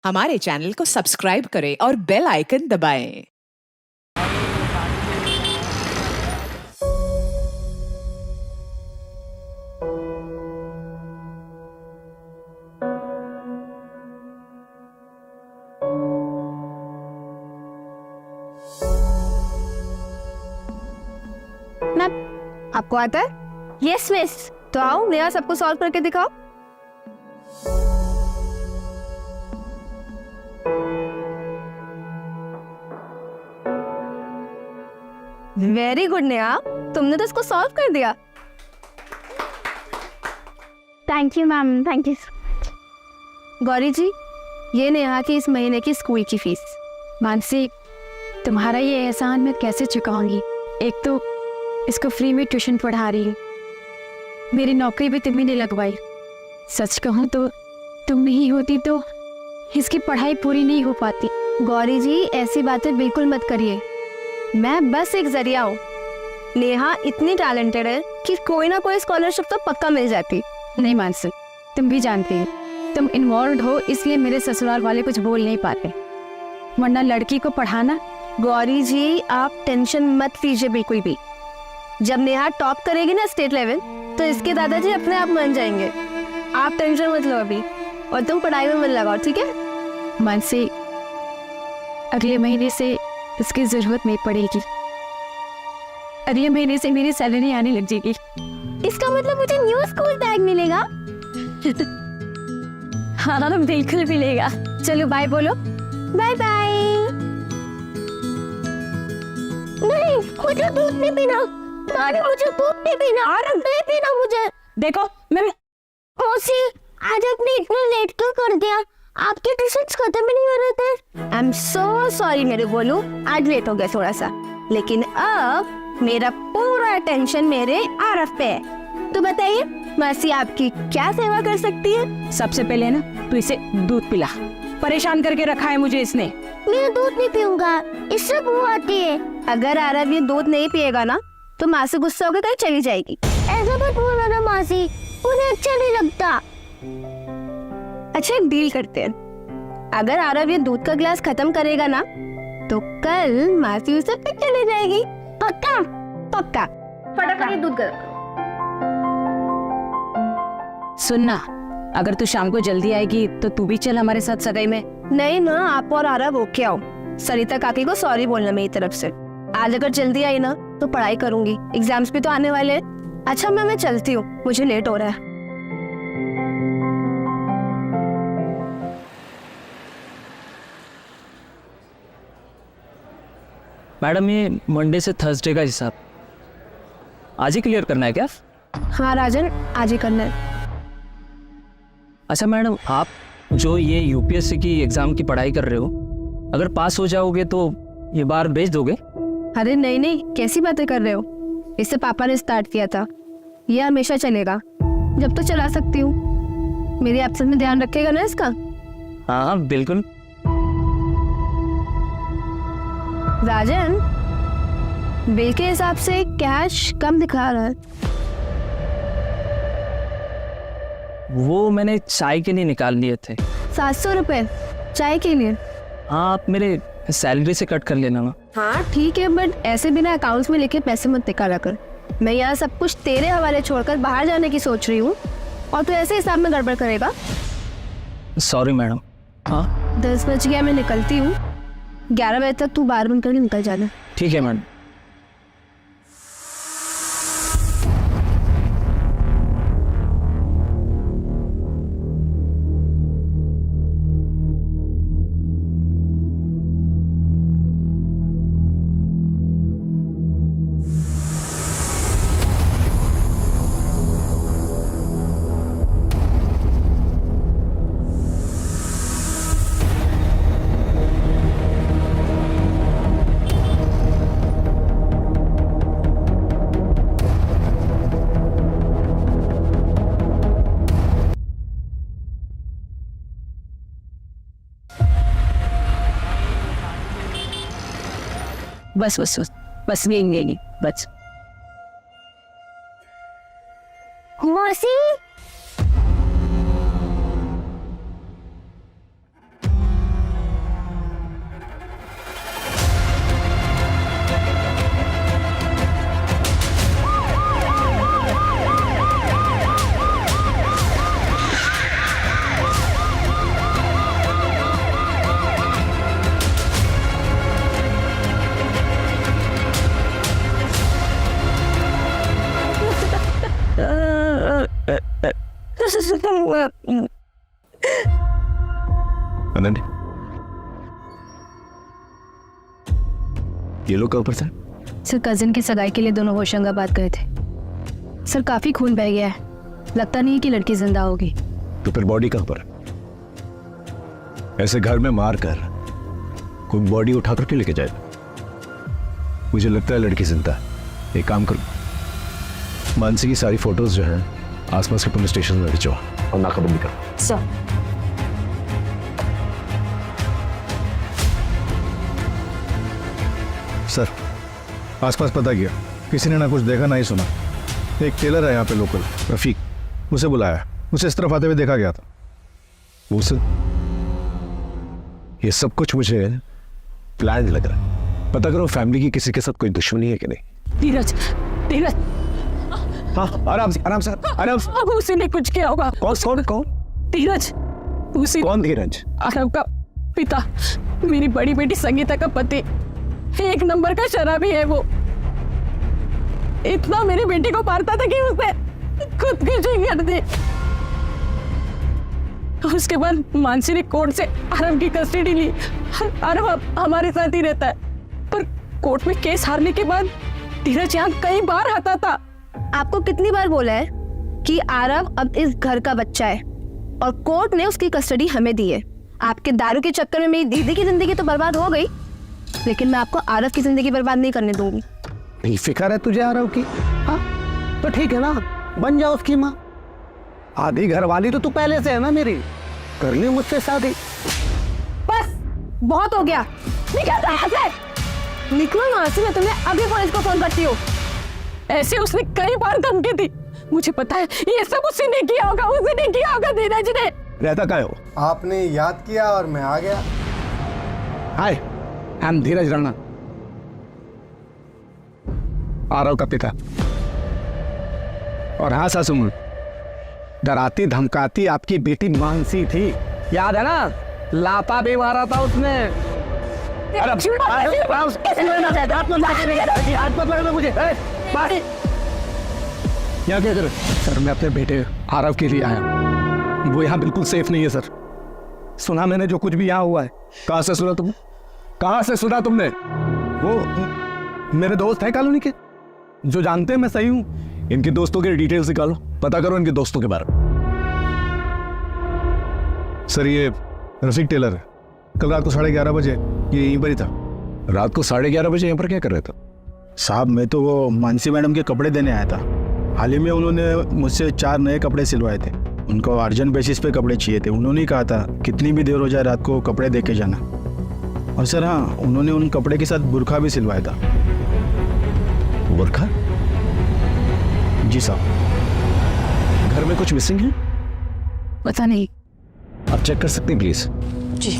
हमारे चैनल को सब्सक्राइब करें और बेल आइकन दबाएं। मैम, आपको आता है? Yes miss. तो आओ नया सबको सॉल्व करके दिखाओ। वेरी गुड नेहा, तुमने तो इसको सॉल्व कर दिया। Thank you ma'am, thank you. Gauri ji, ये नेहा की इस महीने की स्कूल की फीस। मानसी, तुम्हारा ये एहसान मैं कैसे चुकाऊंगी? एक तो इसको फ्री में ट्यूशन पढ़ा रही हूँ, मेरी नौकरी भी तुम्ही ने लगवाई। सच कहूँ तो तुम नहीं होती तो इसकी पढ़ाई पूरी नहीं हो पाती। गौरी जी, ऐसी बातें बिल्कुल मत करिए, मैं बस एक जरिया हूँ। नेहा इतनी टैलेंटेड है कि कोई ना कोई स्कॉलरशिप तो पक्का मिल जाती। नहीं मानसी, तुम भी जानती हो तुम इन्वॉल्व हो, इसलिए मेरे ससुराल वाले कुछ बोल नहीं पाते, वरना लड़की को पढ़ाना। गौरी जी, आप टेंशन मत लीजिए बिल्कुल भी। जब नेहा टॉप करेगी ना स्टेट लेवल, तो इसके दादाजी अपने आप मान जाएंगे। आप टेंशन मत लो अभी, और तुम पढ़ाई में मन लगाओ, ठीक है? मानसी, अगले महीने से इसकी जरूरत नहीं पड़ेगी। अगले महीने से मेरी सैलरी आने लग जाएगी। इसका मतलब मुझे न्यू स्कूल बैग मिलेगा? हाँ बिल्कुल मिलेगा। चलो बाय बोलो। Bye bye. नहीं, मुझे दूध नहीं पीना। नानी, मुझे दूध नहीं पीना। नहीं पीना मुझे। देखो मैं मौसी, आज आपने इतना लेट क्यों कर दिया? आपके ट्यूशन्स खत्म ही नहीं हो रहे थे। आई एम सो सॉरी मेरे बोलू, आज लेट हो गया थोड़ा सा, लेकिन अब मेरा पूरा अटेंशन मेरे आरफ पे है। तो बताइए मौसी, आपकी क्या सेवा कर सकती है? सबसे पहले ना तू इसे दूध पिला, परेशान करके रखा है मुझे इसने। मैं दूध नहीं पीऊंगा, इससे बू आती है। अगर आरव ये दूध नहीं पिएगा ना, तो माँ से गुस्सा होकर कहीं चली जाएगी। ऐसा मत बोलो ना मासी, मुझे अच्छा नहीं लगता। अच्छा, एक डील करते हैं। अगर आरव ये दूध का गिलास खत्म करेगा ना, तो कल मासी उसे फिर चली जाएगी। पक्का? पक्का। फटाफट दूध गर्म। सुनना, अगर तू शाम को जल्दी आएगी तो तू भी चल हमारे साथ सगाई में। नहीं ना, आप और आरव ओके आओ। सरिता काकी को सॉरी बोलना मेरी तरफ से। आज अगर जल्दी आई ना तो पढ़ाई करूंगी, एग्जाम्स भी तो आने वाले हैं। अच्छा मैं चलती हूँ, मुझे लेट हो रहा है। मैडम, ये मंडे से थर्सडे का हिसाब आज ही क्लियर करना है क्या? हाँ राजन, आज ही करना है। अच्छा मैडम, आप जो ये यूपीएससी की एग्ज़ाम की पढ़ाई कर रहे हो, अगर पास हो जाओगे तो ये बार भेज दोगे? अरे नहीं नहीं, कैसी बातें कर रहे हो? इससे पापा ने स्टार्ट किया था, ये हमेशा चलेगा, जब तो चला सकती हूँ। मेरी एब्सेंस में ध्यान रखेगा ना इसका? हाँ बिल्कुल। राजन, बिल के हिसाब से कैश कम दिखा रहा है। वो मैंने चाय के लिए निकाल लिए थे। 700 रुपए चाय के लिए? हाँ, आप मेरे सैलरी से कट कर लेना ना। हाँ ठीक है, बट ऐसे बिना अकाउंट्स में लिखे पैसे मत निकाला कर। मैं यहाँ सब कुछ तेरे हवाले छोड़कर बाहर जाने की सोच रही हूँ, और तू ऐसे हिसाब में गड़बड़ करेगा? Sorry madam. हाँ 10 बज गया, मैं निकलती हूँ। 11 बजे तक तू बाहर बंद करके निकल जाना। ठीक है मैडम। बस बस बस बस यही बस। मौसी, अनन्या, ये लोग कहाँ पर थे? सर कजिन की सगाई के लिए दोनों होशंगाबाद गए थे। सर काफी खून बह गया है, लगता नहीं कि लड़की जिंदा होगी। तो फिर बॉडी कहाँ पर? ऐसे घर में मार कर कोई बॉडी उठा कर क्यों लेके जाए? मुझे लगता है लड़की जिंदा है। एक काम करो, मानसी की सारी फोटोज जो हैं आसपास के पुलिस स्टेशन में भिजवा और नाकाबंदी करो। सर सर, आसपास पता किया, किसी ने ना कुछ देखा ना ही सुना। एक टेलर है यहाँ पे लोकल, रफीक, उसे बुलाया, उसे इस तरफ आते हुए देखा गया था। उसे ये सब कुछ मुझे प्लान लग रहा है। पता करो फैमिली की किसी के साथ कोई दुश्मनी है कि नहीं। धीरज, धीरज, हाँ, आराम से आराम से आराम से। अब उसी ने कुछ किया होगा। कौन कौन कौन? धीरज, उसी कौन धीरज? आरव का पिता, मेरी बड़ी बेटी संगीता का पति। एक नंबर का शराबी है वो। इतना मेरी बेटी को मारता था कि उसने खुदकुशी कर दी। उसके बाद मानसी ने कोर्ट से आरव की कस्टडी ली। आरव अब हमारे साथ ही रहता है, पर कोर्ट में केस हारने के बाद धीरज यहाँ कई बार आता था। आपको कितनी बार बोला है कि आरव अब इस घर का बच्चा है और कोर्ट ने उसकी कस्टडी हमें दी है। आपके दारू के चक्कर में मेरी दीदी की जिंदगी तो बर्बाद हो गई, लेकिन मैं आपको आरव की जिंदगी बर्बाद नहीं करने दूंगी। नहीं फिक्र है तुझे आरव की? हाँ तो ठीक है ना, बन जाओ उसकी माँ। आधी घर वाली तो तू पहले से है ना मेरी, कर ली मुझसे शादी। बस बहुत हो गया, निकल यहाँ से, निकलो यहाँ से, मैं तुम्हें अभी पुलिस को फोन करती हूँ। ऐसे उसने कई बार धमकी दी। मुझे पता है ये सब उसी ने किया होगा, उसी ने किया होगा धीरज ने। रहता क्या हो? आपने याद किया और मैं आ गया। हाय, आई एम धीरज राणा, आरव का पिता। और हाँ सासू, डराती धमकाती आपकी बेटी मानसी थी, याद है ना? लापा भी मारा था उसने। यहाँ क्या कर? सर मैं अपने बेटे आरव के लिए आया हूँ, वो यहाँ बिल्कुल सेफ नहीं है सर। सुना मैंने जो कुछ भी यहाँ हुआ है। कहाँ से सुना तुमने? कहाँ से सुना तुमने? वो मेरे दोस्त हैं कॉलोनी के, जो जानते हैं मैं सही हूँ। इनके दोस्तों के डिटेल्स निकालो, पता करो इनके दोस्तों के बारे में। सर ये रफीक टेलर है, कल रात को 11:30 बजे ये यहीं पर ही था। रात को 11:30 बजे यहाँ पर क्या कर रहे थे? साहब मैं तो वो मानसी मैडम के कपड़े देने आया था। हाल ही में उन्होंने मुझसे 4 नए कपड़े सिलवाए थे, उनको अर्जेंट बेसिस पे कपड़े चाहिए थे। उन्होंने ही कहा था कितनी भी देर हो जाए रात को कपड़े दे के जाना। और सर हाँ, उन्होंने उन कपड़े के साथ बुरखा भी सिलवाया था। बुरखा? जी साहब। घर में कुछ मिसिंग है? पता नहीं। आप चेक कर सकते हैं प्लीज? जी।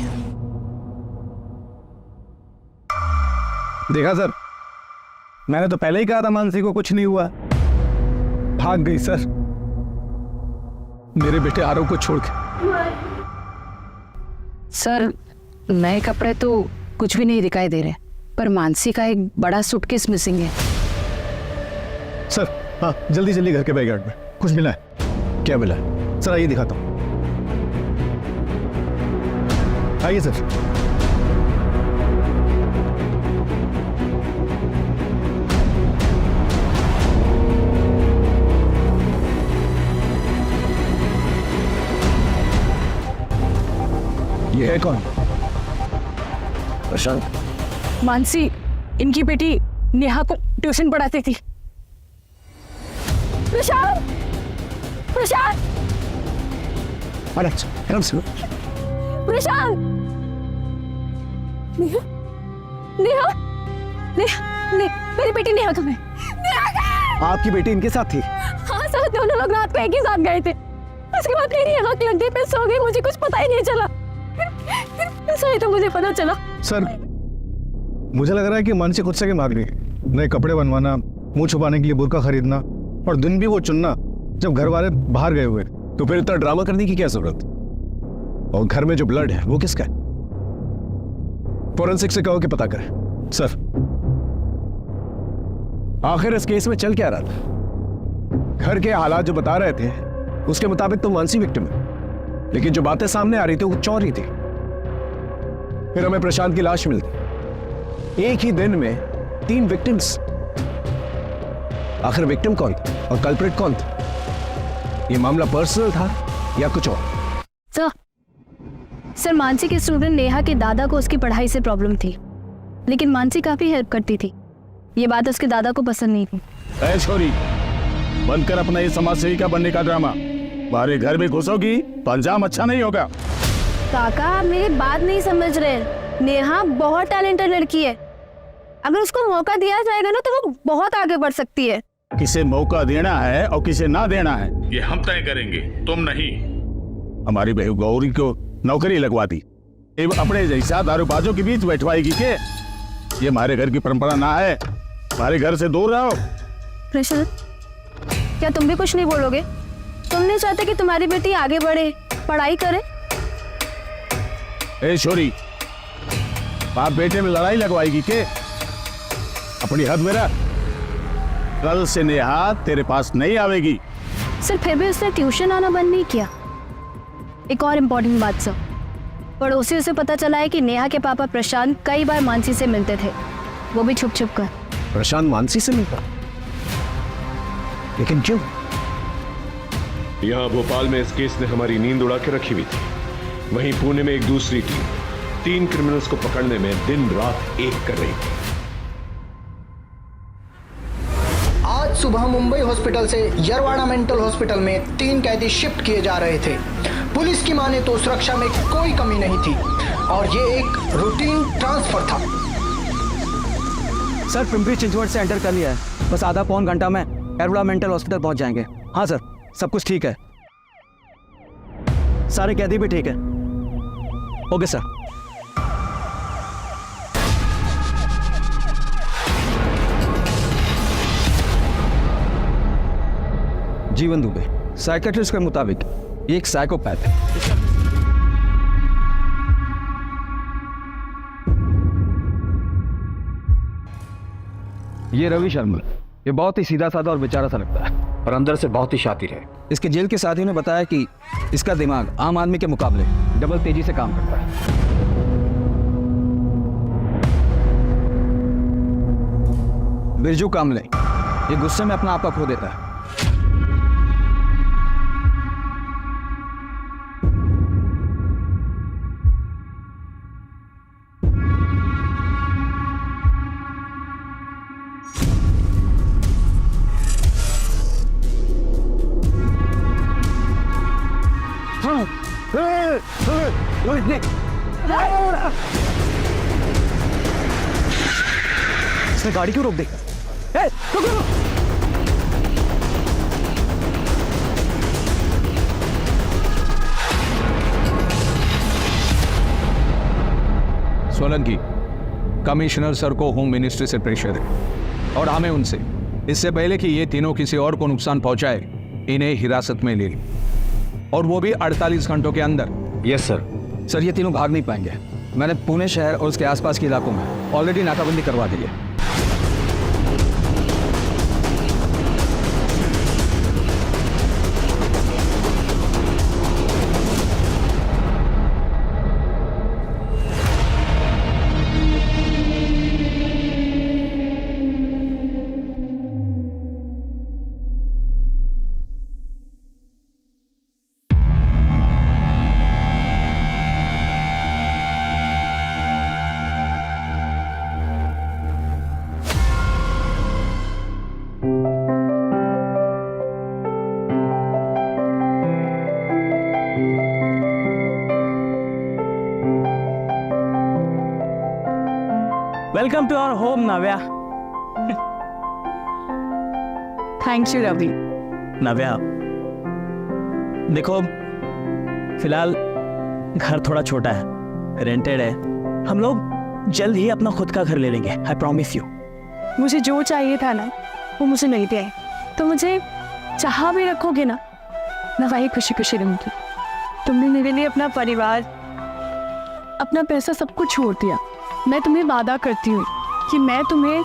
देखा सर, मैंने तो पहले ही कहा था मानसी को कुछ नहीं हुआ। भाग गई सर, मेरे बेटे आरव को छोड़ के। सर नए कपड़े तो कुछ भी नहीं दिखाई दे रहे, पर मानसी का एक बड़ा सूटकेस मिसिंग है। सर हाँ, जल्दी जल्दी घर के बैकयार्ड में कुछ मिला है। क्या मिला है? सर आइए दिखाता हूँ, आइए सर। ये है कौन? प्रशांत। मानसी इनकी बेटी नेहा को ट्यूशन पढ़ाती थी। प्रशांत, प्रशांत, आराम से। प्रशांत, नेहा, नेहा, नेहा, मेरी बेटी नेहा कहाँ है? आपकी बेटी इनके साथ थी? हाँ सर, दोनों लोग रात को एक ही साथ गए थे। उसके बाद मेरी नेहा की लंगड़ी पे सो गई, मुझे कुछ पता ही नहीं चला। सही तो मुझे पता चला। सर मुझे लग रहा है कि मानसी खुद से के मार गई। नए कपड़े बनवाना, मुंह छुपाने के लिए बुर्का खरीदना और दिन भी वो चुनना जब घर वाले बाहर गए हुए। तो फिर इतना ड्रामा करने की क्या जरूरत? और घर में जो ब्लड है वो किसका है? फोरेंसिक से कहो कि पता करें। सर आखिर इस केस में चल क्या रहा था? घर के हालात जो बता रहे थे उसके मुताबिक तो मानसी विक्टिम है, लेकिन जो बातें सामने आ रही थी वो कुछ और ही थी। फिर हमें प्रशांत की लाश मिलती। एक ही दिन में 3 विक्टिम्स। आखिर विक्टिम कौन था और कल्प्रिट कौन था? ये मामला पर्सनल था या कुछ और? सर मानसी के स्टूडेंट नेहा के दादा को उसकी पढ़ाई से प्रॉब्लम थी, लेकिन मानसी काफी हेल्प करती थी। ये बात उसके दादा को पसंद नहीं थी। ऐ छोरी, बंद कर अपना ये समाज सेविका बनने का ड्रामा। हमारे घर में घुसोगी तो अंजाम अच्छा नहीं होगा। काका, आप मेरी बात नहीं समझ रहे। नेहा बहुत टैलेंटेड लड़की है। अगर उसको मौका दिया जाएगा ना तो वो बहुत आगे बढ़ सकती है। किसे मौका देना है और किसे ना देना है ये हम तय करेंगे, तुम नहीं। हमारी बहू गौरी को नौकरी लगवा दी, अपने जैसा दारूबाजों के बीच बैठवाएगी के? ये हमारे घर की परंपरा ना है। हमारे घर से दूर रहो। प्रशांत, क्या तुम भी कुछ नहीं बोलोगे? तुम नहीं चाहते कि तुम्हारी बेटी आगे बढ़े, पढ़ाई करे? ए छोरी, बाप बेटे में लड़ाई लगवाएगी के? अपनी हद में रह। कल से नेहा तेरे पास नहीं आवेगी। सर फिर भी उसने ट्यूशन आना बंद नहीं किया। एक और इम्पोर्टेंट बात सर, पड़ोसियों से पता चला है कि नेहा के पापा प्रशांत कई बार मानसी से मिलते थे, वो भी छुप छुप कर। प्रशांत मानसी से मिलता, लेकिन क्यों? यहाँ भोपाल में इस केस ने हमारी नींद उड़ा के रखी हुई थी। वहीं पुणे में एक दूसरी टीम 3 क्रिमिनल्स को पकड़ने में दिन रात एक कर रही थी। आज सुबह मुंबई हॉस्पिटल से यरवाड़ा मेंटल हॉस्पिटल में 3 कैदी शिफ्ट किए जा रहे थे। पुलिस की माने तो सुरक्षा में कोई कमी नहीं थी और ये एक रूटीन ट्रांसफर था। सर पिंपरी चिंचवड से एंटर कर लिया है, बस आधा पौन घंटा में यरवाड़ा मेंटल हॉस्पिटल पहुंच जाएंगे। हाँ सर, सब कुछ ठीक है, सारे कैदी भी ठीक है। Okay sir. जीवन दुबे साइकेट्रिस्ट के मुताबिक ये एक साइकोपैथ है। ये रवि शर्मा, ये बहुत ही सीधा साधा और बेचारा सा लगता है और अंदर से बहुत ही शातिर है। इसके जेल के साथियों ने बताया कि इसका दिमाग आम आदमी के मुकाबले डबल तेजी से काम करता है। बिरजू कामले, ये गुस्से में अपना आपा खो देता है। इसने गाड़ी क्यों रोक दी? सोलंकी, कमिश्नर सर को होम मिनिस्ट्री से प्रेशर है और हमें उनसे इससे पहले कि ये तीनों किसी और को नुकसान पहुंचाए इन्हें हिरासत में ले ली, और वो भी 48 घंटों के अंदर। Yes sir. सर ये तीनों भाग नहीं पाएंगे। मैंने पुणे शहर और उसके आसपास के इलाकों में ऑलरेडी नाकाबंदी करवा दी है। Welcome to our home Navya. Thanks you Ravi. Navya देखो, फिलहाल घर थोड़ा छोटा है, रेंटेड है। हम लोग जल्द ही अपना खुद का घर ले लेंगे, आई प्रॉमिस यू। मुझे जो चाहिए था ना वो मुझे नहीं दिया है, तो मुझे चाह भी रखोगे ना, मैं वही खुशी खुशी रहूंगी। तुमने मेरे लिए अपना परिवार, अपना पैसा सब कुछ छोड़ दिया। मैं तुम्हें वादा करती हूँ कि मैं तुम्हें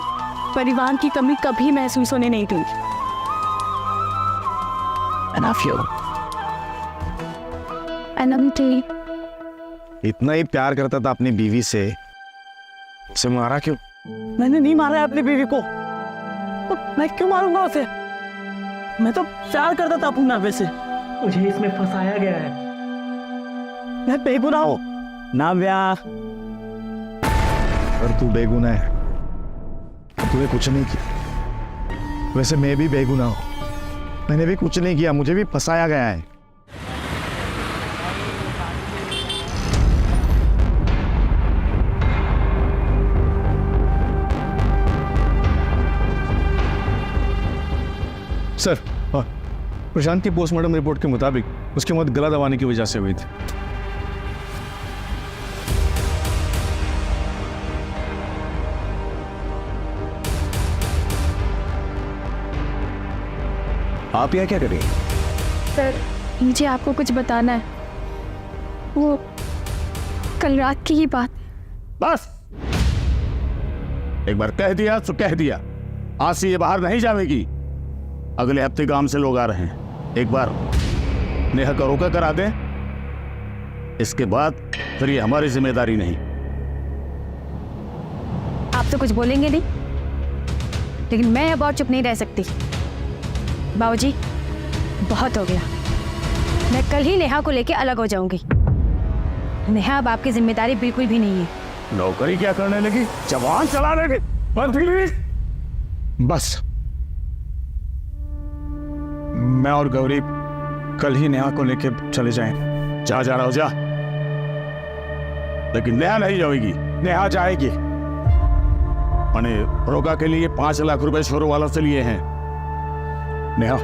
परिवार की कमी कभी महसूस होने नहीं दूंगी। And I feel I love you too. इतना ही प्यार करता था अपनी बीवी से, उसे मारा क्यों? मैंने नहीं मारा है अपनी बीवी को, तो मैं क्यों मारूंगा उसे? मैं तो प्यार करता था अपनी नावे से। मुझे इसमें फंसाया गया है। मैं बेगुनाह हूँ नाव्या। और तू बेगुनाह है, तूने कुछ नहीं किया। वैसे मैं भी बेगुनाह हूँ, मैंने भी कुछ नहीं किया, मुझे भी फंसाया गया है। सर, प्रशांत की पोस्टमार्टम रिपोर्ट के मुताबिक उसकी मौत गला दबाने की वजह से हुई थी। आप यहाँ क्या कर रही हैं? सर मुझे आपको कुछ बताना है। वो कल रात की ही बात। बस एक बार कह दिया तो कह दिया, आज से ये बाहर नहीं जाएगी। अगले हफ्ते गांव से लोग आ रहे हैं, एक बार नेहा का रोका करा दें, इसके बाद फिर ये हमारी जिम्मेदारी नहीं। आप तो कुछ बोलेंगे नहीं, लेकिन मैं अब और चुप नहीं रह सकती। बाबूजी बहुत हो गया, मैं कल ही नेहा को लेके अलग हो जाऊंगी। नेहा अब आपकी जिम्मेदारी बिल्कुल भी नहीं है। नौकरी क्या करने लगी, जवान चला लगी। बस मैं और गौरी कल ही नेहा को लेके चले जाएं। जा रहा हो जा, लेकिन नेहा नहीं जाएगी। नेहा जाएगी। मैंने रोका के लिए 5 लाख रुपए शोरों वाला से लिए हैं। नेहा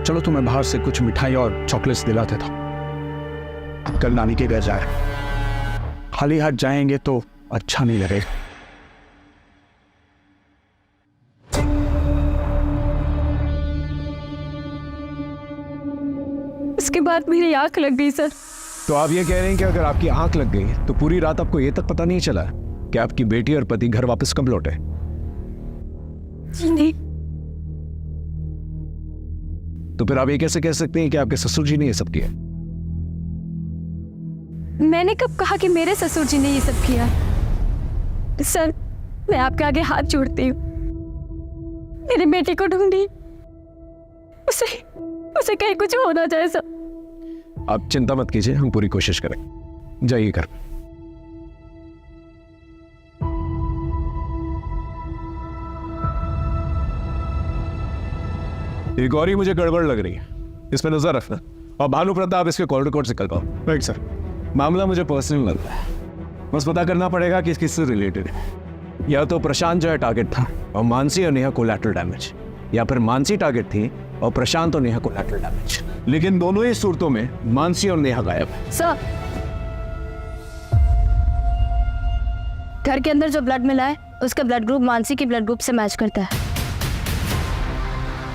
चलो, तुम्हें बाहर से कुछ मिठाई और चॉकलेट्स दिलाते था। कल नानी के घर जाए, खाली हाथ जाएंगे तो अच्छा नहीं लगेगा। उसके बाद मेरी आंख लग गई सर। तो आप ये कह रहे हैं कि अगर आपकी आंख लग गई तो पूरी रात आपको ये तक पता नहीं चला कि आपकी बेटी और पति घर वापस कब लौटे? जी नहीं। तो फिर आप ये कैसे कह सकते हैं कि आपके ससुर जी ने ये सब किया? मैंने कब कहा कि मेरे ससुर जी ने ये सब किया? सर मैं आपके आगे हाथ जोड़ती हूँ, मेरी बेटी को ढूंढिए, उसे कहीं कुछ हो ना जाए सर। आप चिंता मत कीजिए, हम पूरी कोशिश करें। जाइए घर। ये गौरी मुझे गड़बड़ लग रही है, इसमें नजर रखना। और भानु प्रताप इसके कॉल रिकॉर्ड से निकल पाओ। Right sir. मामला मुझे पर्सनल लगता है, बस पता करना पड़ेगा कि किससे रिलेटेड है। या तो प्रशांत जो है टारगेट था और मानसी और नेहा कोलैटरल डैमेज, या फिर मानसी टारगेट थी और प्रशांत और नेहा कोलैटरल डैमेज। लेकिन दोनों ही सूरतों में मानसी और नेहा गायब है। सर घर के अंदर जो ब्लड मिला है उसका ब्लड ग्रुप मानसी के ब्लड ग्रुप से मैच करता है।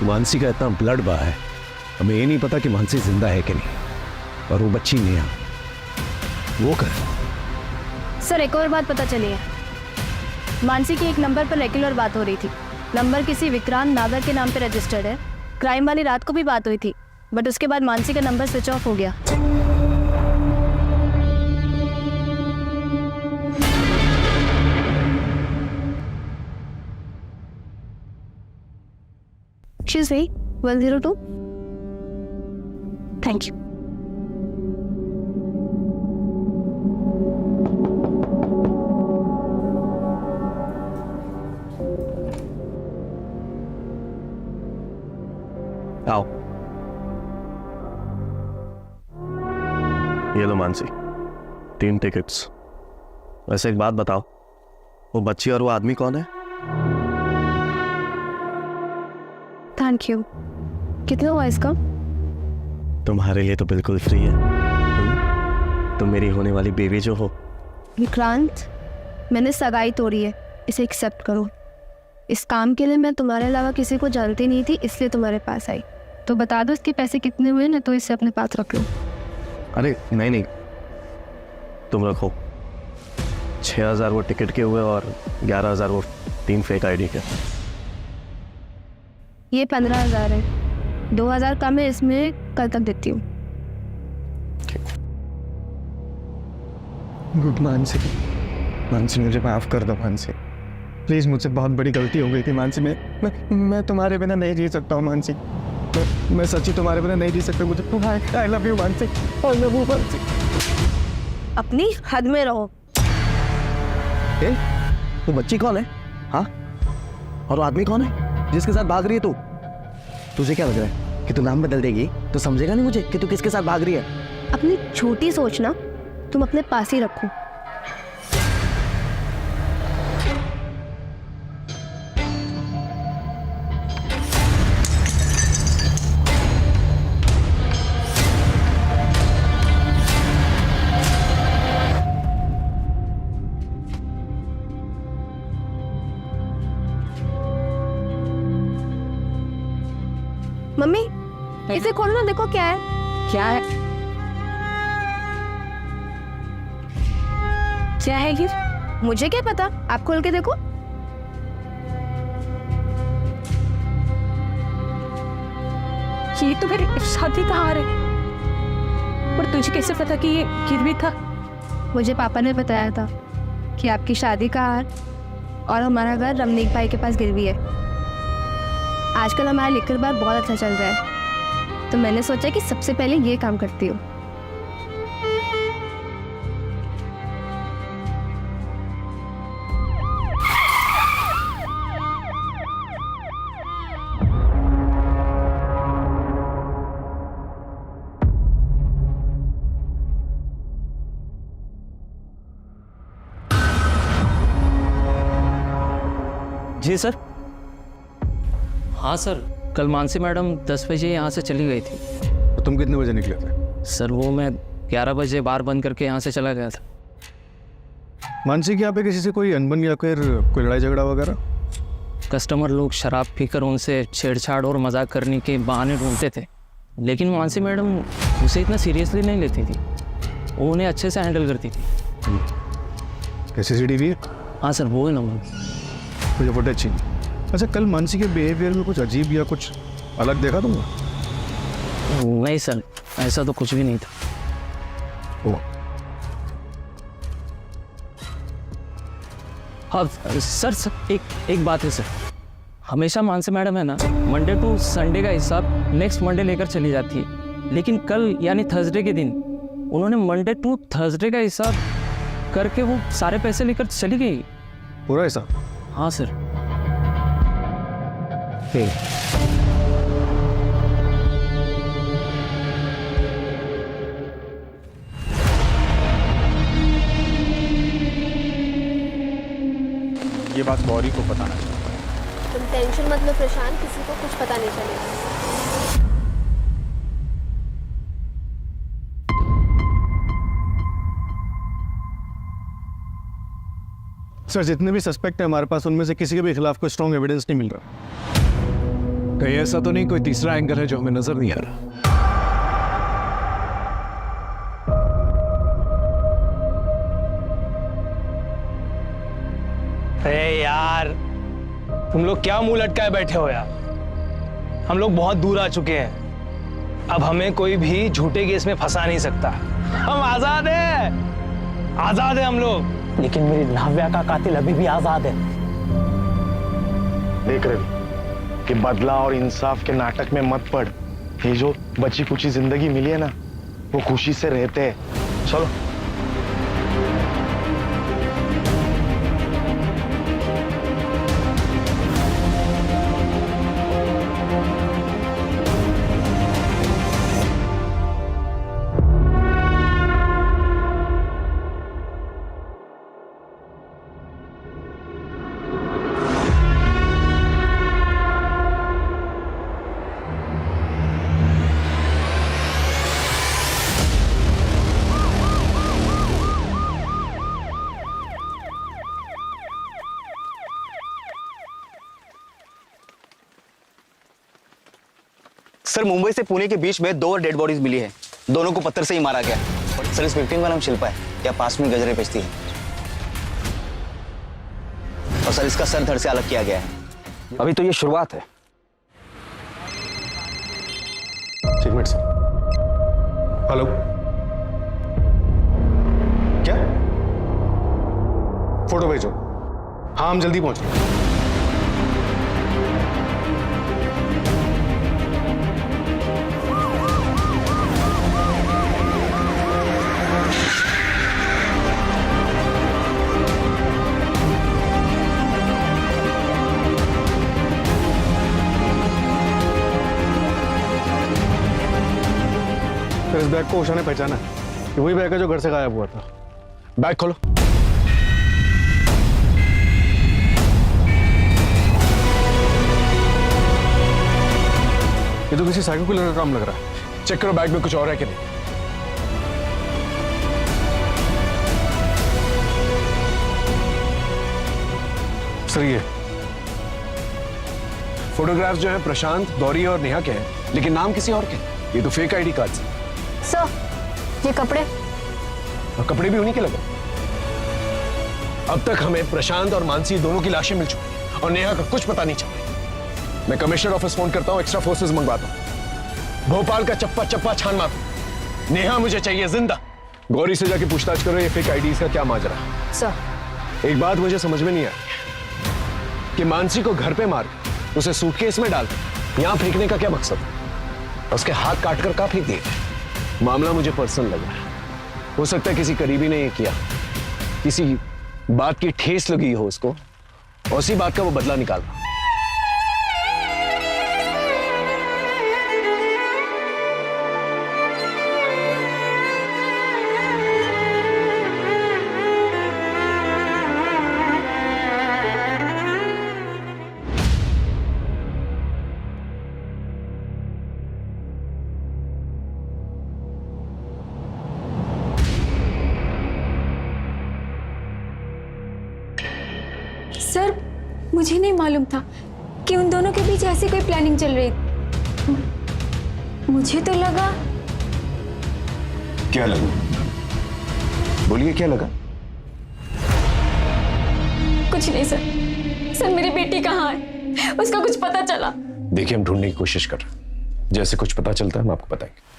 मानसी का इतना ब्लड बहा है, हमें ये नहीं पता कि मानसी जिंदा है कि नहीं। और वो बच्ची नेहा, वो कर। सर एक और बात पता चली है, मानसी की एक नंबर पर रेगुलर बात हो रही थी। नंबर किसी विक्रांत नागर के नाम पे रजिस्टर्ड है। क्राइम वाली रात को भी बात हुई थी, बट उसके बाद मानसी का नंबर स्विच ऑफ हो गया। Excuse me, 102. Thank you. आओ। ये लो मानसी, 3 टिकट्स। वैसे एक बात बताओ, वो बच्ची और वो आदमी कौन है? Thank you. कितना हुआ इसका? तुम्हारे लिए तो बिल्कुल फ्री है। तुम मेरी होने वाली बेबी जो हो। विक्रांत, मैंने सगाई तोड़ी है, इसे एक्सेप्ट करो। इस काम के लिए मैं तुम्हारे अलावा किसी को जानती नहीं थी, इसलिए तुम्हारे पास आई। तो बता दो इसके पैसे कितने हुए ना, तो इसे अपने पास रख लो। अरे नहीं, तुम रखो। 6,000 वो टिकट के हुए और 11,000 वो 3 फेक आईडी के। ये 15,000 है, 2,000 कम है, इसमें कल तक देती हूँ। मानसी, मानसी मुझे माफ कर दो मानसी, प्लीज मुझसे बहुत बड़ी गलती हो गई थी मानसी। मैं तुम्हारे बिना नहीं जी सकता हूँ मानसी, मैं सच्ची तुम्हारे बिना नहीं जी सकता। मुझे आई love you Mansi, I love you Mansi. अपनी हद में रहो। ए, वो बच्ची कौन है? हाँ, और वो आदमी कौन है जिसके साथ भाग रही है तू? तुझे क्या लग रहा है कि तू नाम बदल देगी तो समझेगा नहीं मुझे कि तू किसके साथ भाग रही है? अपनी छोटी सोच ना तुम अपने पास ही रखो। मम्मी इसे खोलो ना, देखो क्या है। क्या है? क्या है ये? मुझे क्या पता, आप खोल के देखो। ये तो मेरी शादी का हार है। और तुझे कैसे पता कि ये गिरवी था? मुझे पापा ने बताया था कि आपकी शादी का हार और हमारा घर रमनीक भाई के पास गिरवी है। आजकल हमारा लिखकर बार बहुत अच्छा चल रहा है, तो मैंने सोचा कि सबसे पहले ये काम करती हूँ। जी सर। हाँ सर, कल मानसी मैडम 10 बजे यहाँ से चली गई थी। तो तुम कितने बजे निकले थे? सर वो मैं 11 बजे बार बंद करके यहाँ से चला गया था। मानसी के यहाँ पे किसी से कोई अनबन या फिर कोई लड़ाई झगड़ा वगैरह? कस्टमर लोग शराब पीकर उनसे छेड़छाड़ और मजाक करने के बहाने ढूंढते थे, लेकिन मानसी मैडम उसे इतना सीरियसली नहीं लेती थी, वो उन्हें अच्छे से हैंडल करती थी। CCTV है? हाँ सर वो है ना। मुझे फुटेज चाहिए। अच्छा, कल मानसी के बिहेवियर में कुछ अजीब या कुछ अलग देखा तुमने? नहीं सर, ऐसा तो कुछ भी नहीं था। ओह, हाँ सर, एक बात है सर, हमेशा मानसी मैडम है ना मंडे टू संडे का हिसाब नेक्स्ट मंडे लेकर चली जाती है, लेकिन कल यानी थर्सडे के दिन उन्होंने मंडे टू थर्सडे का हिसाब करके वो सारे पैसे लेकर चली गई। पूरा हिसाब? हाँ सर। ये बात गौरी को पता नहीं। तुम टेंशन मत लो प्रशांत, किसी को कुछ पता नहीं चलेगा। सर, जितने भी सस्पेक्ट है हमारे पास, उनमें से किसी के भी खिलाफ कोई स्ट्रॉन्ग एविडेंस नहीं मिल रहा। कहीं ऐसा तो नहीं कोई तीसरा एंगल है जो हमें नजर नहीं आ रहा? अरे यार, तुम लोग क्या मुंह लटकाए बैठे हो यार? हम लोग बहुत दूर आ चुके हैं, अब हमें कोई भी झूठे केस में फंसा नहीं सकता। हम आजाद हैं, आजाद हैं हम लोग। लेकिन मेरी नाव्या का कातिल अभी भी आजाद है। देख रवि कि बदला और इंसाफ के नाटक में मत पड़। ये जो बची कुची जिंदगी मिली है ना, वो खुशी से रहते हैं। चलो। सर, मुंबई से पुणे के बीच में 2 डेड बॉडीज मिली है। दोनों को पत्थर से ही मारा गया। सर, इस विक्टिम का नाम शिल्पा है, या पास में गजरे बेचती है। और सर, इसका सर धड़ से अलग किया गया है। अभी तो ये शुरुआत है। एक मिनट सर। हेलो, क्या फोटो भेजो। हाँ हम जल्दी पहुंच रहे हैं। फिर इस बैग को उषा ने पहचाना कि वही बैग है जो घर से गायब हुआ था। बैग खोलो। ये तो किसी साइको किलर का काम लग रहा है। चेक करो बैग में कुछ और है कि नहीं। सर ये फोटोग्राफ्स जो है प्रशांत, गौरी और नेहा के हैं, लेकिन नाम किसी और के हैं। ये तो फेक आईडी कार्ड्स हैं। सर ये कपड़े, और कपड़े भी उन्हीं के लगे। अब तक हमें प्रशांत और मानसी दोनों की लाशें मिल चुकी हैं और नेहा का कुछ पता नहीं चल रहा। मैं कमिश्नर ऑफिस फोन करता हूं, एक्स्ट्रा फोर्सेस मंगवाता हूं, भोपाल का चप्पा चप्पा छान मारता। नेहा मुझे चाहिए जिंदा। गौरी से जाके पूछताछ करो ये फेक आईडीज का क्या माजरा है। सर एक बात मुझे समझ में नहीं आ रही कि मानसी को घर पे मार उसे सूटकेस में डाल यहां फेंकने का क्या मकसद है। उसके हाथ काटकर कहां फेंक दिए। मामला मुझे पर्सनल लगा है। हो सकता है किसी करीबी ने ये किया, किसी बात की ठेस लगी हो उसको और उसी बात का वो बदला निकाल रहा। सर मुझे नहीं मालूम था कि उन दोनों के बीच ऐसी कोई प्लानिंग चल रही थी। मुझे तो लगा। क्या लगा? बोलिए क्या लगा? कुछ नहीं सर। सर मेरी बेटी कहाँ है? उसका कुछ पता चला? देखिए हम ढूंढने की कोशिश कर रहे हैं। जैसे कुछ पता चलता है हम आपको बताएंगे।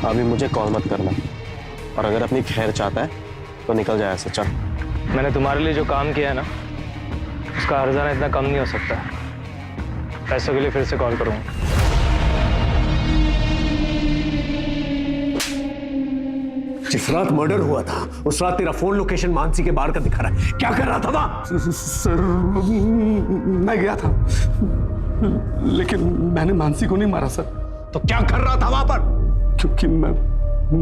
अभी मुझे कॉल मत करना, और अगर अपनी खैर चाहता है तो निकल जाए ऐसे। चल। मैंने तुम्हारे लिए जो काम किया है ना, उसका हर्जाना इतना कम नहीं हो सकता। पैसों के लिए फिर से कॉल करूंगा। जिस रात मर्डर हुआ था उस रात तेरा फोन लोकेशन मानसी के बाहर का दिखा रहा है। क्या कर रहा था वहां? सर मैं गया था, लेकिन मैंने मानसी को नहीं मारा सर। तो क्या कर रहा था वहां पर? क्योंकि मैं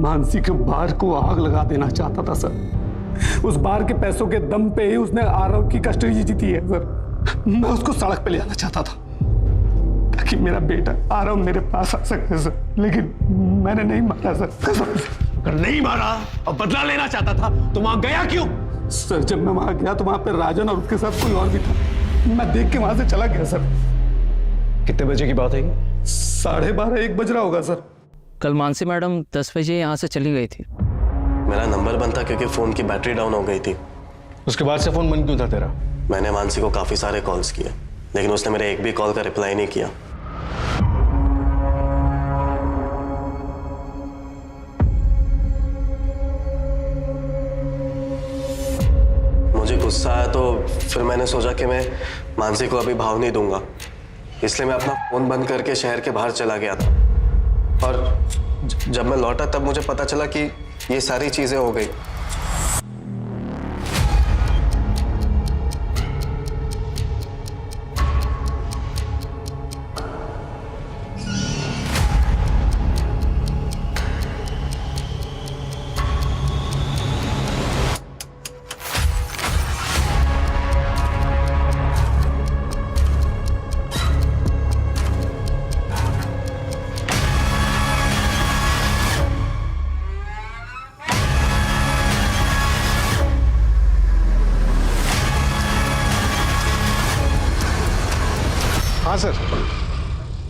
मानसी के बार को आग लगा देना चाहता था सर। उस बार के पैसों के दम पे ही उसने आरव की कस्टडी जीती है सर। मैं उसको सड़क पे ले आना चाहता था ताकि मेरा बेटा आरव मेरे पास आ सके सर, लेकिन मैंने नहीं मारा सर। अगर नहीं मारा और बदला लेना चाहता था तो वहां गया क्यों? सर जब मैं वहां गया तो वहां पे राजन और उसके साथ कोई और भी था। मैं देख के वहां से चला गया सर। कितने बजे की बात है? 12:30 1 बज रहा होगा सर। कल मानसी मैडम 10 बजे यहाँ से चली गई थी। मेरा नंबर बंद था क्योंकि फोन की बैटरी डाउन हो गई थी। उसके बाद से फोन बंद क्यों था तेरा? मैंने मानसी को काफी सारे कॉल्स किए, लेकिन उसने मेरे एक भी कॉल का रिप्लाई नहीं किया। मुझे गुस्सा आया तो फिर मैंने सोचा कि मैं मानसी को अभी भाव नहीं दूंगा, इसलिए मैं अपना फोन बंद करके शहर के बाहर चला गया था। और जब मैं लौटा तब मुझे पता चला कि ये सारी चीजें हो गई।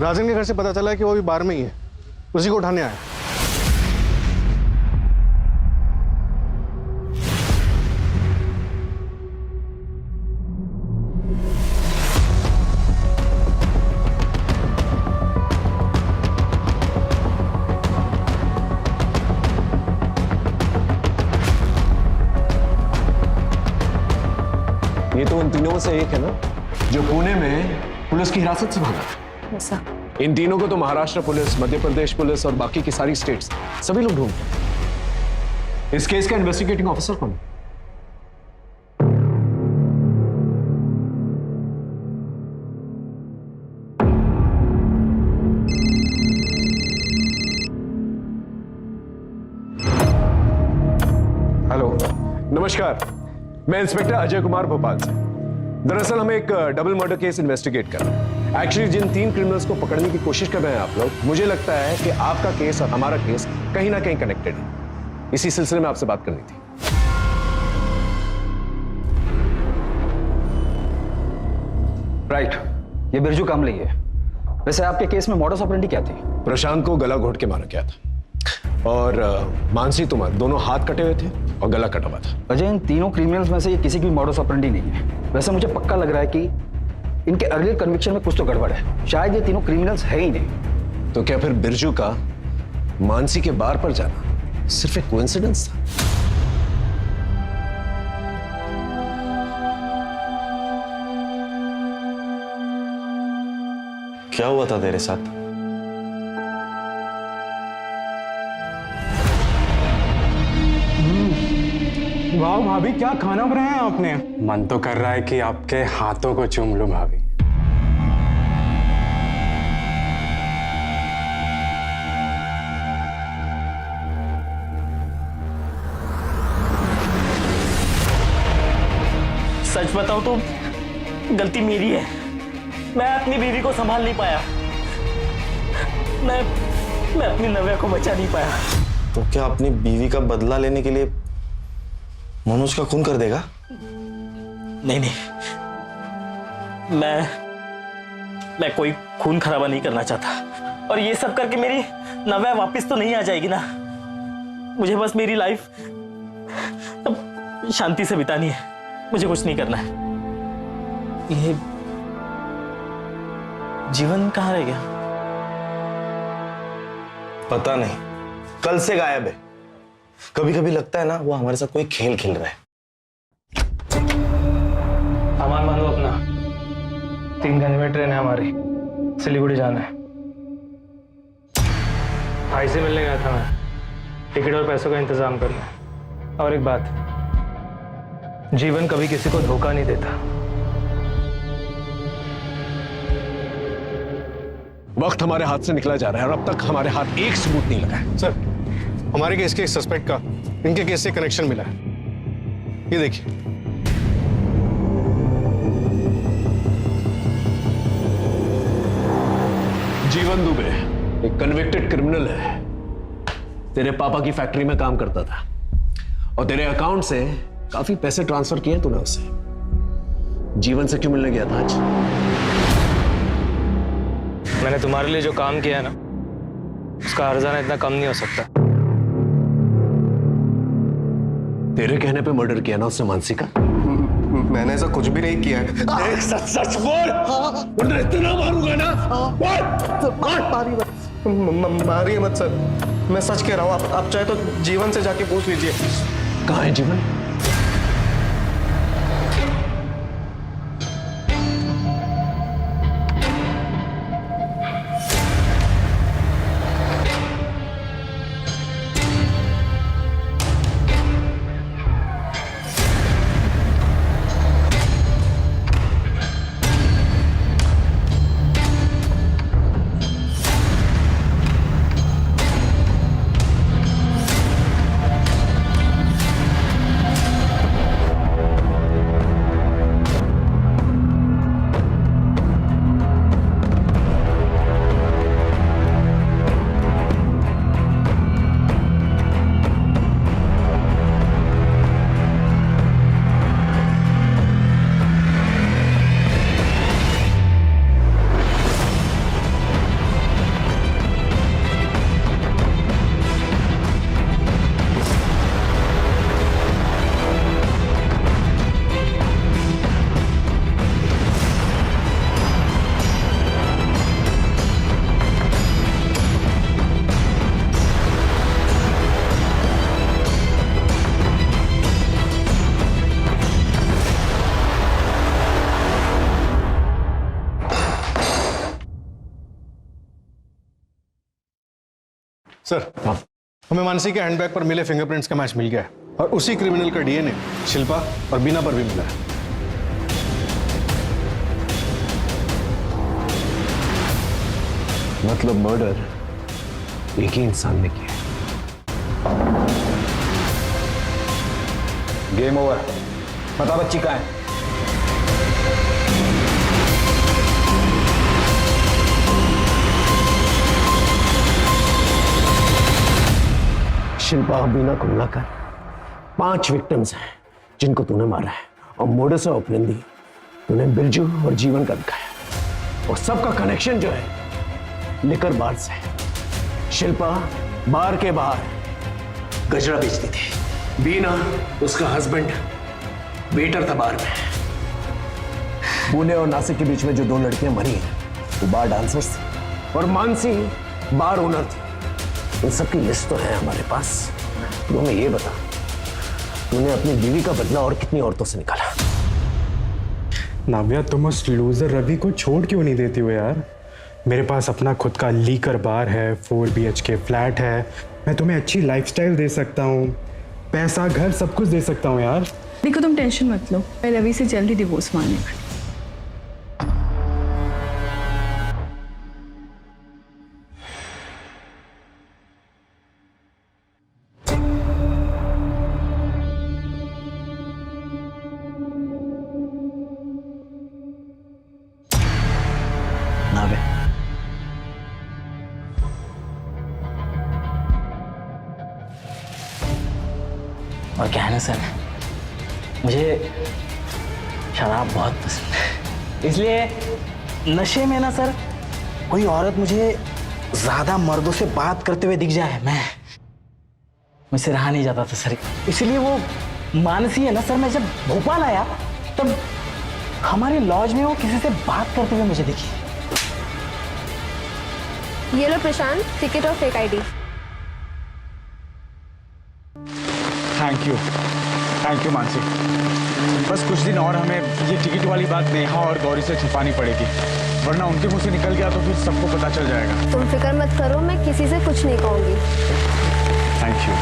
राजन के घर से पता चला है कि वो अभी बार में ही है, उसी को उठाने आया। ये तो उन तीनों में से एक है ना जो पुणे में पुलिस की हिरासत से भागा। ऐसा इन तीनों को तो महाराष्ट्र पुलिस, मध्य प्रदेश पुलिस और बाकी की सारी स्टेट्स सभी लोग ढूंढते हैं। इस केस का इन्वेस्टिगेटिंग ऑफिसर कौन है? हेलो, नमस्कार। मैं इंस्पेक्टर अजय कुमार भोपाल से। दरअसल हम एक डबल मर्डर केस इन्वेस्टिगेट कर रहे हैं। एक्चुअली जिन 3 क्रिमिनल्स को पकड़ने की कोशिश कर रहे हैं आप लोग, मुझे लगता है कि आपका केस और हमारा केस कहीं ना कहीं कनेक्टेड है। इसी सिलसिले में आपसे बात करनी थी। राइट, ये बिरजू कामले ही है। वैसे आपके केस में मॉडस ऑपरेंडी क्या थी? प्रशांत को गला घोट के मारा गया था और मानसी तुमार दोनों हाथ कटे हुए थे और गला कटा हुआ था। अजय, इन तीनों क्रिमिनल्स में से ये किसी की भी मॉडस ऑपरेंडी नहीं है। वैसे मुझे पक्का लग रहा है कि इनके अर्लियर कन्विक्शन में कुछ तो गड़बड़ है। शायद ये तीनों क्रिमिनल्स है ही नहीं। तो क्या फिर बिरजू का मानसी के बार पर जाना सिर्फ एक कोइंसिडेंस था? क्या हुआ था तेरे साथ? वाह भाभी, क्या खाना बनाया है आपने? मन तो कर रहा है कि आपके हाथों को चूम लूं भाभी। सच बताऊं तो गलती मेरी है। मैं अपनी बीवी को संभाल नहीं पाया। मैं अपनी नव्या को बचा नहीं पाया। तो क्या अपनी बीवी का बदला लेने के लिए मनोज का खून कर देगा? नहीं, मैं कोई खून खराबा नहीं करना चाहता। और ये सब करके मेरी नव्या वापस तो नहीं आ जाएगी ना। मुझे बस मेरी लाइफ शांति से बितानी है। मुझे कुछ नहीं करना है। ये जीवन कहाँ रह गया? पता नहीं, कल से गायब है। कभी कभी लगता है ना वो हमारे साथ कोई खेल खेल रहा है। सामान बांधो अपना। 3 घंटे में ट्रेन है हमारी, सिलीगुड़ी जाना है। भाई से मिलने गया था मैं, टिकट और पैसों का इंतजाम करना है। और एक बात, जीवन कभी किसी को धोखा नहीं देता। वक्त हमारे हाथ से निकला जा रहा है और अब तक हमारे हाथ एक सबूत नहीं लगा है। सर, हमारे केस के सस्पेक्ट का इनके केस से कनेक्शन मिला है। ये देखिए। जीवन दुबे एक कन्विक्टेड क्रिमिनल है। तेरे पापा की फैक्ट्री में काम करता था और तेरे अकाउंट से काफी पैसे ट्रांसफर किए तूने उससे। जीवन से क्यों मिलने गया था आज? मैंने तुम्हारे लिए जो काम किया है ना, उसका हर्जाना इतना कम नहीं हो सकता। तेरे कहने पे मर्डर किया ना उसने मानसी का? मैंने ऐसा कुछ भी नहीं किया है। सच सच बोल, वरना इतना मारूंगा ना। मारिए मत सर, मैं सच कह रहा हूँ। आप चाहे तो जीवन से जाके पूछ लीजिए। कहाँ है जीवन? सर हमें मानसी के हैंडबैग पर मिले फिंगरप्रिंट्स का मैच मिल गया है और उसी क्रिमिनल का डीएनए शिल्पा और बीना पर भी मिला है। मतलब मर्डर एक ही इंसान ने किया। Game over. बता बच्ची कहाँ है? शिल्पा और बीना को मिलाकर 5 विक्टिम्स हैं जिनको तूने मारा है, और मोडस ऑपरेंडी तूने बिरजू और जीवन का दिखाया, और सबका कनेक्शन जो है लिकर बार से है। शिल्पा बार के बाहर गजरा बेचती थी, बीना उसका हस्बैंड वेटर था बार में। पुणे और नासिक के बीच में जो 2 लड़कियां मरी हैं वो बार डांसर्स थी, और मानसी बार ओनर थी। इन सबकी लिस्ट तो है हमारे पास। तू हमें ये बता, तूने अपनी बीवी का बदला और कितनी औरतों से निकाला? नाव्या, तुम उस लूजर रवि को छोड़ क्यों नहीं देती हो यार? मेरे पास अपना खुद का लीकर बार है, 4 BHK फ्लैट है, मैं तुम्हें अच्छी लाइफस्टाइल दे सकता हूँ, पैसा घर सब कुछ दे सकता हूँ यार। देखो तुम टेंशन मत लो, मैं रवि से जल्दी डिवोर्स मांगने वाली। और क्या है ना सर, मुझे शराब बहुत पसंद है, इसलिए नशे में ना सर कोई औरत मुझे ज्यादा मर्दों से बात करते हुए दिख जाए, मुझसे रहा नहीं जाता था सर। इसलिए वो मानसी है ना सर, मैं जब भोपाल आया तब हमारे लॉज में वो किसी से बात करते हुए मुझे दिखी। ये लो प्रशांत, टिकट और fake ID. Thank you Mansi. बस कुछ दिन और हमें ये टिकट वाली बात नेहा और गौरी से छुपानी पड़ेगी, वरना उनके मुंह से निकल गया तो फिर सबको पता चल जाएगा। तुम फिक्र मत करो, मैं किसी से कुछ नहीं कहूंगी। Thank you.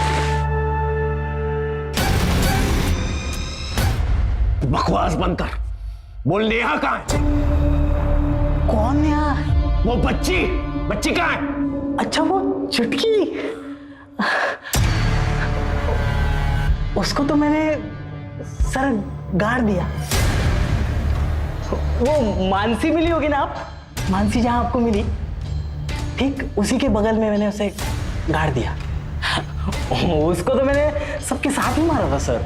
बकवास बंद कर, बोल नेहा कहाँ है? कौन नेहा? वो बच्ची कहाँ है? अच्छा वो चुटकी, उसको तो मैंने सर गाड़ दिया। वो मानसी मिली होगी ना आप, मानसी जहां आपको मिली ठीक उसी के बगल में मैंने उसे गाड़ दिया। उसको तो मैंने सबके साथ ही मारा था सर,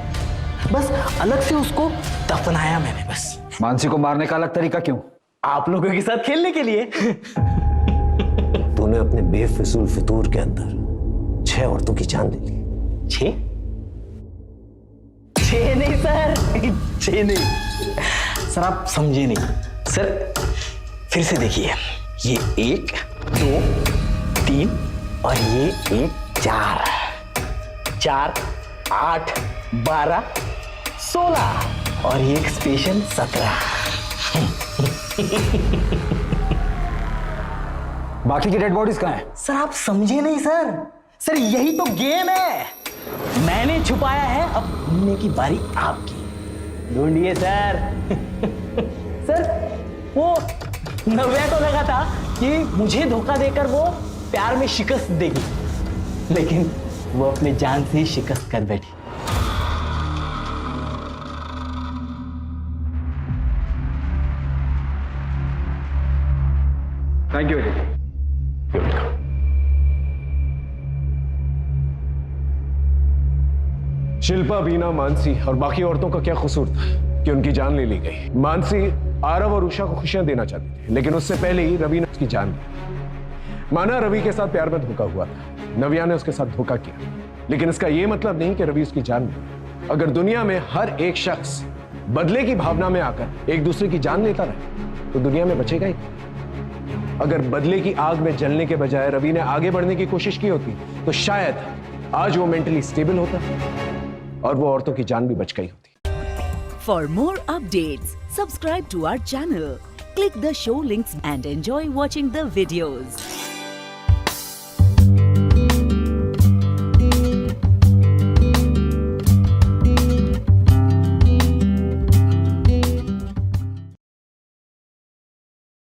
बस अलग से उसको दफनाया मैंने बस। मानसी को मारने का अलग तरीका क्यों? आप लोगों के साथ खेलने के लिए। तूने अपने बेफिजूल फितूर के अंदर 6 औरतों की जान ले ली। 6 नहीं सर, 6 नहीं सर, आप समझे नहीं सर। फिर से देखिए, ये 1 2 3 और ये 1 4 4 8 12 16 और ये एक स्पेशल 17। बाकी की डेड बॉडीज कहाँ हैं? सर आप समझे नहीं सर यही तो गेम है। मैंने छुपाया है, अब ढूंढने की बारी आपकी। ढूंढिए सर। सर वो नव्या को लगा था कि मुझे धोखा देकर वो प्यार में शिकस्त देगी, लेकिन वो अपने जान से ही शिकस्त कर बैठी। Thank you. शिल्पा, बीना, मानसी और बाकी औरतों का क्या कसूर था कि उनकी जान ले ली गई? मानसी आरव और उषा को खुशियां देना चाहती थी, लेकिन उससे पहले ही रवि ने उसकी जान ली। माना रवि के साथ प्यार में धोखा हुआ था, नव्या ने उसके साथ धोखा किया, लेकिन इसका यह मतलब नहीं कि रवि उसकी जान ली। अगर दुनिया में हर एक शख्स बदले की भावना में आकर एक दूसरे की जान लेता रहे तो दुनिया में बचेगा ही। अगर बदले की आग में जलने के बजाय रवि ने आगे बढ़ने की कोशिश की होती तो शायद आज वो मेंटली स्टेबल होता और वो औरतों की जान भी बच गई होती। For more updates, subscribe to our channel, click the show links and enjoy watching the videos.